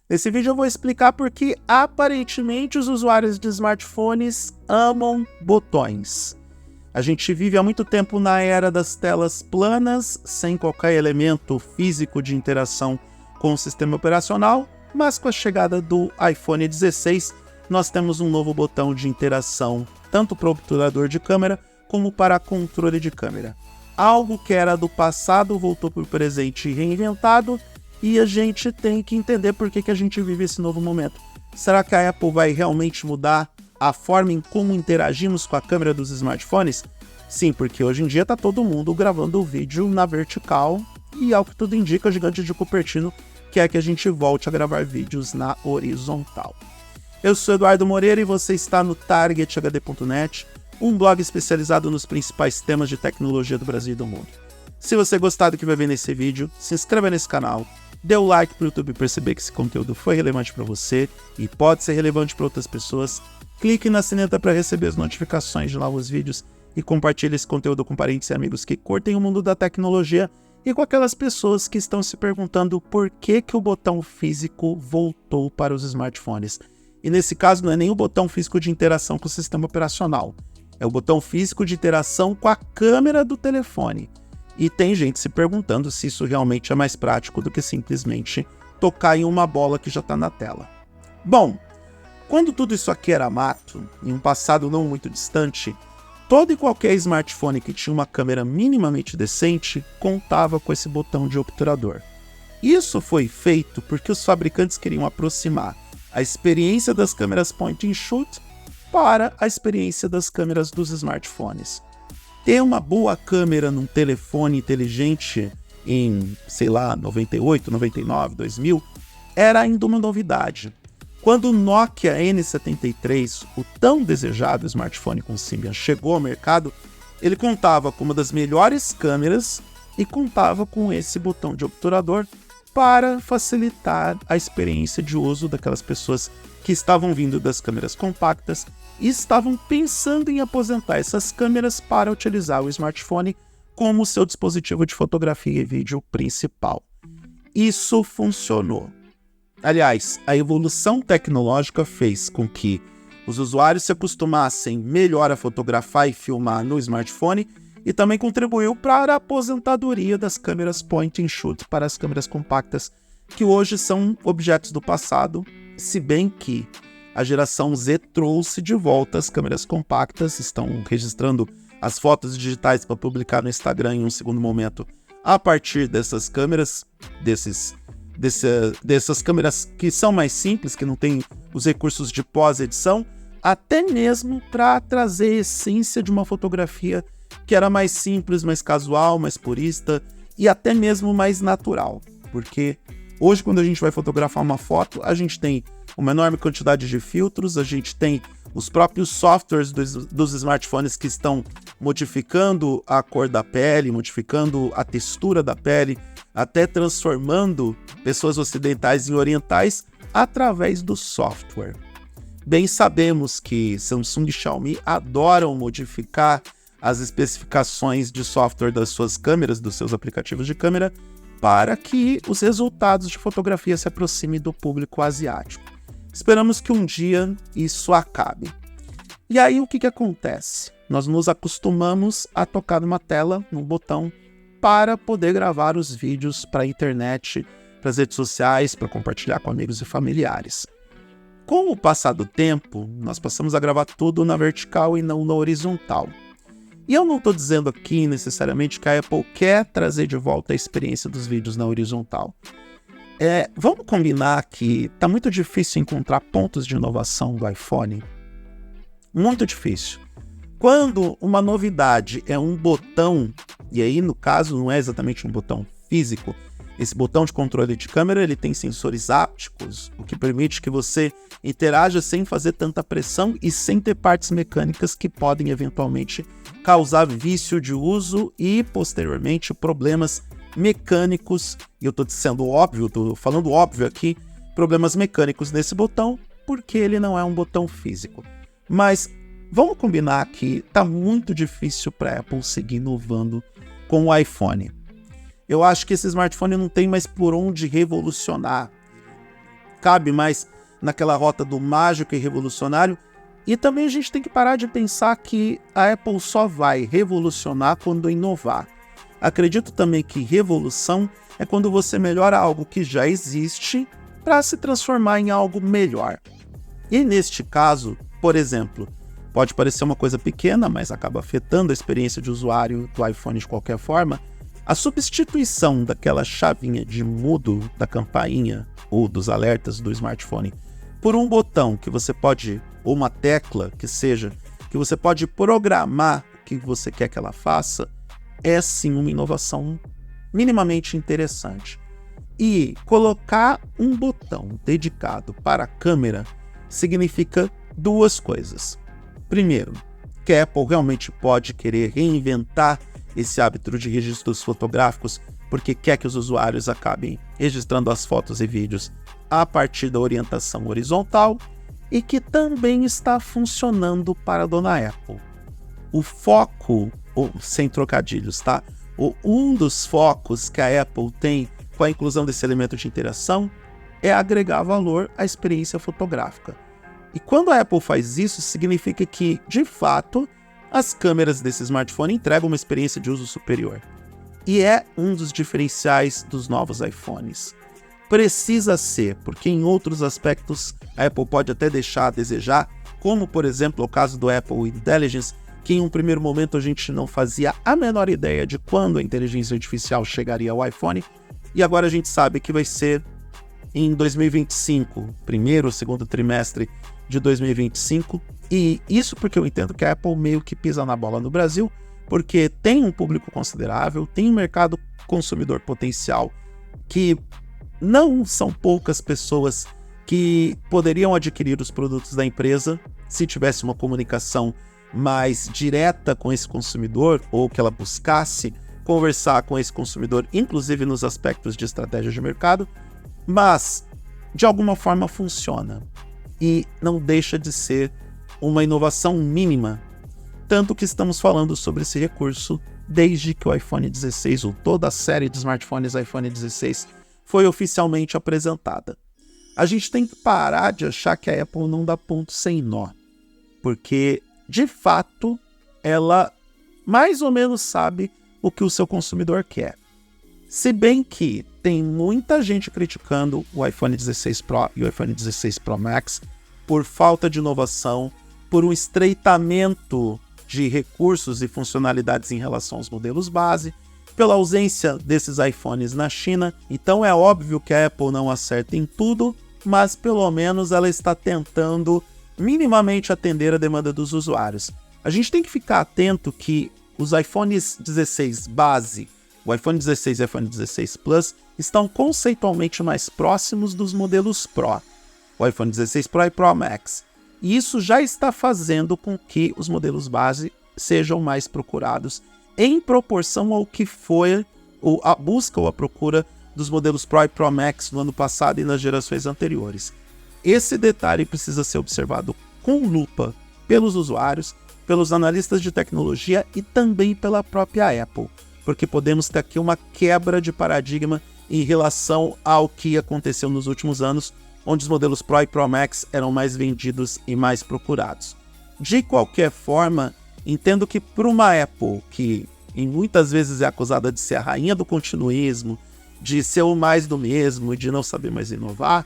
Nesse vídeo eu vou explicar por que aparentemente os usuários de smartphones amam botões. A gente vive há muito tempo na era das telas planas, sem qualquer elemento físico de interação com o sistema operacional, mas com a chegada do iPhone 16, nós temos um novo botão de interação, tanto para o obturador de câmera, como para controle de câmera. Algo que era do passado voltou para o presente reinventado, e a gente tem que entender por que a gente vive esse novo momento. Será que a Apple vai realmente mudar a forma em como interagimos com a câmera dos smartphones? Sim, porque hoje em dia está todo mundo gravando o vídeo na vertical e, ao que tudo indica, o gigante de Cupertino quer que a gente volte a gravar vídeos na horizontal. Eu sou Eduardo Moreira e você está no TargetHD.net, um blog especializado nos principais temas de tecnologia do Brasil e do mundo. Se você gostar do que vai ver nesse vídeo, se inscreva nesse canal, dê o like para o YouTube perceber que esse conteúdo foi relevante para você e pode ser relevante para outras pessoas. Clique na sineta para receber as notificações de novos vídeos e compartilhe esse conteúdo com parentes e amigos que curtem o mundo da tecnologia e com aquelas pessoas que estão se perguntando por que o botão físico voltou para os smartphones. E nesse caso não é nem o botão físico de interação com o sistema operacional, é o botão físico de interação com a câmera do telefone. E tem gente se perguntando se isso realmente é mais prático do que simplesmente tocar em uma bola que já está na tela. Bom, quando tudo isso aqui era mato, em um passado não muito distante, todo e qualquer smartphone que tinha uma câmera minimamente decente contava com esse botão de obturador. Isso foi feito porque os fabricantes queriam aproximar a experiência das câmeras point and shoot para a experiência das câmeras dos smartphones. Ter uma boa câmera num telefone inteligente em, 98, 99, 2000, era ainda uma novidade. Quando o Nokia N73, o tão desejado smartphone com Symbian, chegou ao mercado, ele contava com uma das melhores câmeras e contava com esse botão de obturador para facilitar a experiência de uso daquelas pessoas que estavam vindo das câmeras compactas e estavam pensando em aposentar essas câmeras para utilizar o smartphone como seu dispositivo de fotografia e vídeo principal. Isso funcionou. Aliás, a evolução tecnológica fez com que os usuários se acostumassem melhor a fotografar e filmar no smartphone e também contribuiu para a aposentadoria das câmeras point and shoot para as câmeras compactas, que hoje são objetos do passado, se bem que a geração Z trouxe de volta as câmeras compactas, estão registrando as fotos digitais para publicar no Instagram em um segundo momento a partir dessas câmeras, dessas câmeras que são mais simples, que não têm os recursos de pós-edição, até mesmo para trazer a essência de uma fotografia que era mais simples, mais casual, mais purista e até mesmo mais natural, porque hoje quando a gente vai fotografar uma foto, a gente tem uma enorme quantidade de filtros, a gente tem os próprios softwares dos smartphones que estão modificando a cor da pele, modificando a textura da pele, até transformando pessoas ocidentais em orientais através do software. Bem sabemos que Samsung e Xiaomi adoram modificar as especificações de software das suas câmeras, dos seus aplicativos de câmera, para que os resultados de fotografia se aproximem do público asiático. Esperamos que um dia isso acabe. E aí o que acontece? Nós nos acostumamos a tocar numa tela, num botão, para poder gravar os vídeos para a internet, para as redes sociais, para compartilhar com amigos e familiares. Com o passar do tempo, nós passamos a gravar tudo na vertical e não na horizontal. E eu não estou dizendo aqui necessariamente que a Apple quer trazer de volta a experiência dos vídeos na horizontal. Vamos combinar que está muito difícil encontrar pontos de inovação do iPhone. Muito difícil. Quando uma novidade é um botão, e aí no caso não é exatamente um botão físico, esse botão de controle de câmera ele tem sensores ápticos, o que permite que você interaja sem fazer tanta pressão e sem ter partes mecânicas que podem eventualmente causar vício de uso e posteriormente problemas mecânicos, e eu estou sendo óbvio, estou falando óbvio aqui, problemas mecânicos nesse botão, porque ele não é um botão físico. Mas vamos combinar que está muito difícil para a Apple seguir inovando com o iPhone. Eu acho que esse smartphone não tem mais por onde revolucionar. cabe mais naquela rota do mágico e revolucionário. E também a gente tem que parar de pensar que a Apple só vai revolucionar quando inovar. Acredito também que revolução é quando você melhora algo que já existe para se transformar em algo melhor. E neste caso, por exemplo, pode parecer uma coisa pequena, mas acaba afetando a experiência de usuário do iPhone de qualquer forma, a substituição daquela chavinha de mudo da campainha ou dos alertas do smartphone por um botão que você pode, ou uma tecla que seja, que você pode programar o que você quer que ela faça, é sim uma inovação minimamente interessante. E colocar um botão dedicado para a câmera significa duas coisas. Primeiro, que a Apple realmente pode querer reinventar esse hábito de registros fotográficos porque quer que os usuários acabem registrando as fotos e vídeos a partir da orientação horizontal e que também está funcionando para a dona Apple. O foco, sem trocadilhos, tá? Um dos focos que a Apple tem com a inclusão desse elemento de interação é agregar valor à experiência fotográfica. E quando a Apple faz isso, significa que, de fato, as câmeras desse smartphone entregam uma experiência de uso superior. E é um dos diferenciais dos novos iPhones. Precisa ser, porque em outros aspectos a Apple pode até deixar a desejar, como por exemplo o caso do Apple Intelligence, que em um primeiro momento a gente não fazia a menor ideia de quando a inteligência artificial chegaria ao iPhone, e agora a gente sabe que vai ser em 2025, primeiro ou segundo trimestre de 2025, e isso porque eu entendo que a Apple meio que pisa na bola no Brasil, porque tem um público considerável, tem um mercado consumidor potencial que não são poucas pessoas que poderiam adquirir os produtos da empresa se tivesse uma comunicação mais direta com esse consumidor, ou que ela buscasse conversar com esse consumidor, inclusive nos aspectos de estratégia de mercado, mas de alguma forma funciona e não deixa de ser uma inovação mínima, tanto que estamos falando sobre esse recurso desde que o iPhone 16 ou toda a série de smartphones iPhone 16 foi oficialmente apresentada. A gente tem que parar de achar que a Apple não dá ponto sem nó, porque de fato ela mais ou menos sabe o que o seu consumidor quer. Se bem que tem muita gente criticando o iPhone 16 Pro e o iPhone 16 Pro Max por falta de inovação, por um estreitamento de recursos e funcionalidades em relação aos modelos base, pela ausência desses iPhones na China. Então é óbvio que a Apple não acerta em tudo, mas pelo menos ela está tentando minimamente atender a demanda dos usuários. A gente tem que ficar atento que os iPhones 16 base, o iPhone 16 e o iPhone 16 Plus, estão conceitualmente mais próximos dos modelos Pro, o iPhone 16 Pro e Pro Max. E isso já está fazendo com que os modelos base sejam mais procurados em proporção ao que foi a busca ou a procura dos modelos Pro e Pro Max no ano passado e nas gerações anteriores. Esse detalhe precisa ser observado com lupa pelos usuários, pelos analistas de tecnologia e também pela própria Apple, porque podemos ter aqui uma quebra de paradigma em relação ao que aconteceu nos últimos anos, onde os modelos Pro e Pro Max eram mais vendidos e mais procurados. De qualquer forma, entendo que para uma Apple, que muitas vezes é acusada de ser a rainha do continuismo, de ser o mais do mesmo e de não saber mais inovar,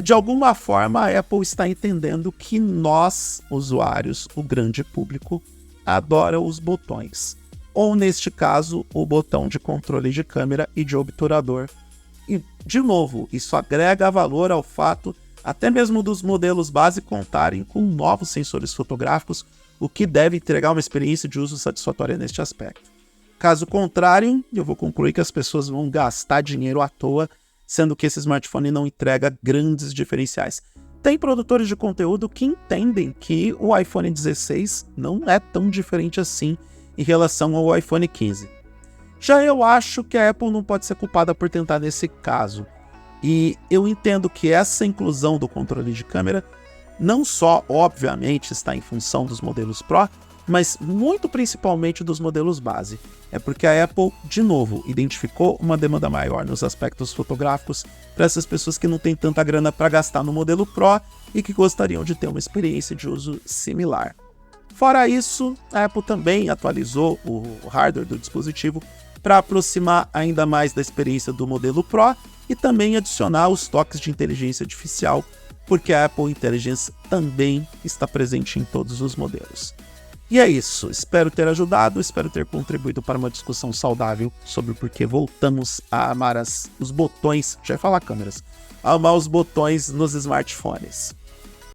de alguma forma a Apple está entendendo que nós, usuários, o grande público, adora os botões. Ou neste caso, o botão de controle de câmera e de obturador. E, de novo, isso agrega valor ao fato até mesmo dos modelos base contarem com novos sensores fotográficos, o que deve entregar uma experiência de uso satisfatória neste aspecto. Caso contrário, eu vou concluir que as pessoas vão gastar dinheiro à toa, sendo que esse smartphone não entrega grandes diferenciais. Tem produtores de conteúdo que entendem que o iPhone 16 não é tão diferente assim em relação ao iPhone 15. Já eu acho que a Apple não pode ser culpada por tentar nesse caso. E eu entendo que essa inclusão do controle de câmera não só, obviamente, está em função dos modelos Pro, mas muito principalmente dos modelos base. É porque a Apple, de novo, identificou uma demanda maior nos aspectos fotográficos para essas pessoas que não têm tanta grana para gastar no modelo Pro e que gostariam de ter uma experiência de uso similar. Fora isso, a Apple também atualizou o hardware do dispositivo para aproximar ainda mais da experiência do modelo Pro e também adicionar os toques de inteligência artificial, porque a Apple Intelligence também está presente em todos os modelos. E é isso, espero ter ajudado, espero ter contribuído para uma discussão saudável sobre o porquê voltamos a amar os botões, já ia falar câmeras, a amar os botões nos smartphones.